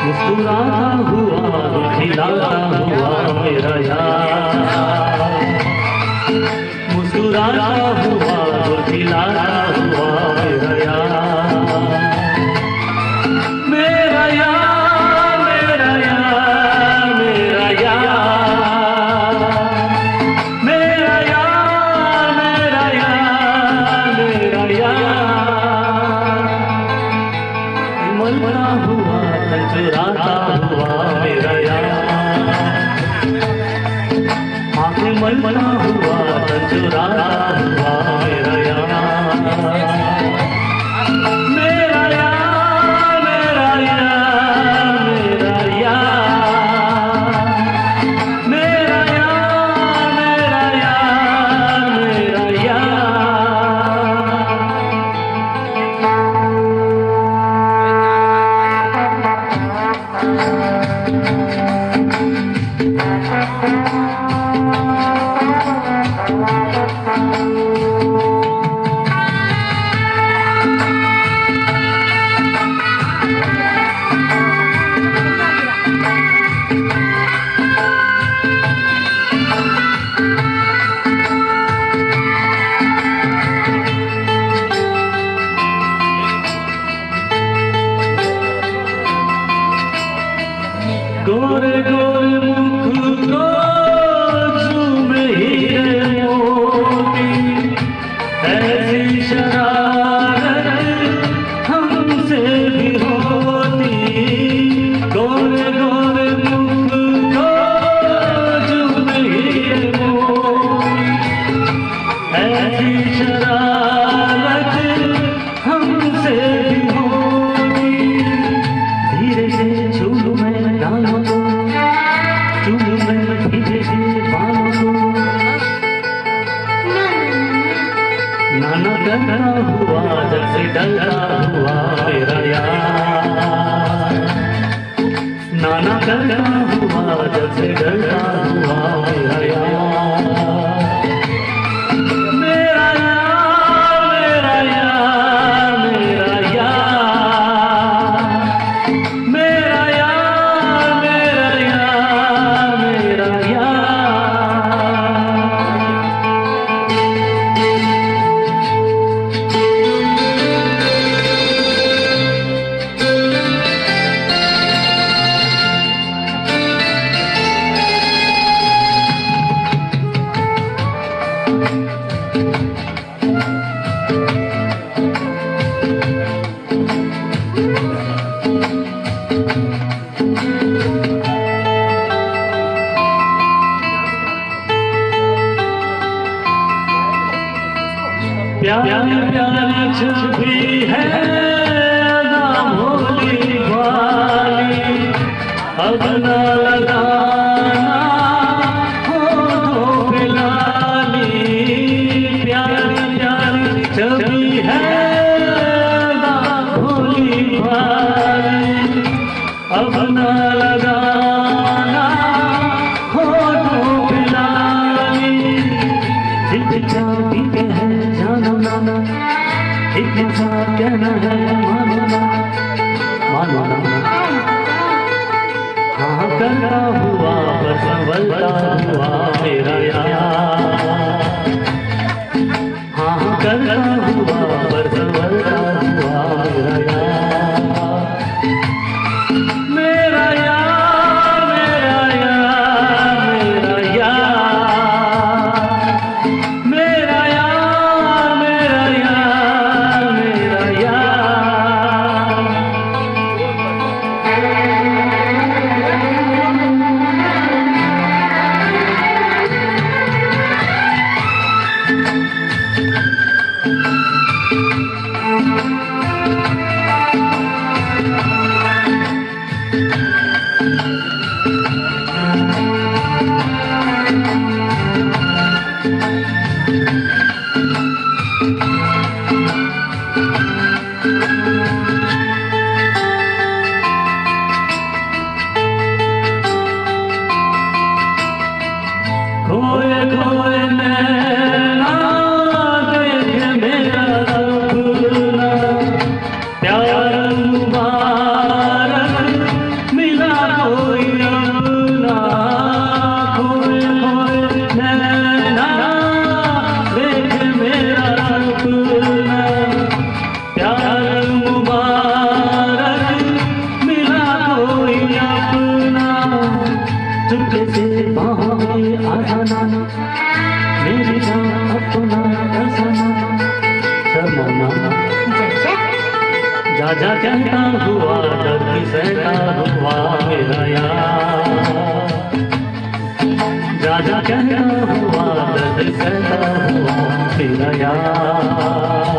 मुस्कुराता हुआ खिलाता हुआ मेरा यार, मुस्कुराता हुआ खिलाता हुआ मेरा यार, मेरा यार, मेरा यार, मेरा यार, मेरा यार, मेरा यार, मेरा यार, मलता हुआ चुराता हुआ मेरा यार, आंखें मलता हुआ चुराता हुआ मेरा यार, मेरा यार, मेरा यार, मेरा यार, मेरा यार, मेरा यार, मेरा यार। गोरे गोरे मुख को चूमे हीरे मोती, ऐसी शरारत हमसे भी होती। गोरे गोरे मुख को चूमे हीरे मोती, ऐसी शरारत हमसे भी होती। धीरे से छू मैं डालो तो, चूम मैं धीरे से बालों तो, नाना डरता हुआ जैसे डरता हुआ मेरा यार, नाना डरता हुआ जैसे डरता हुआ मेरा यार, मेरा यार, मेरा यार, मेरा यार, मेरा यार, मेरा यार, मेरा यार। प्यारी प्यारी छुपी है ना भोली भाली, अब ना लगाना होठों पे लाली। प्यारी प्यारी छुपी है ना भोली भाली, अब ना लगाना होठों पे लाली। दिल चाहती है जानो नाना, एक इंसान कहना है मानो ना, मानो ना। हाँ करता हुआ बस संभलता हुआ मेरा यार, हाँ करता हुआ बस संभलता हुआ मेरा यार, मेरा यार, मेरा यार, मेरा यार, मेरा यार, मेरा यार, मेरा यार। जा जा कहता हुआ दर्द सहता हुआ मेरा यार, जा जा कहता हुआ दर्द सहता हुआ मेरा यार।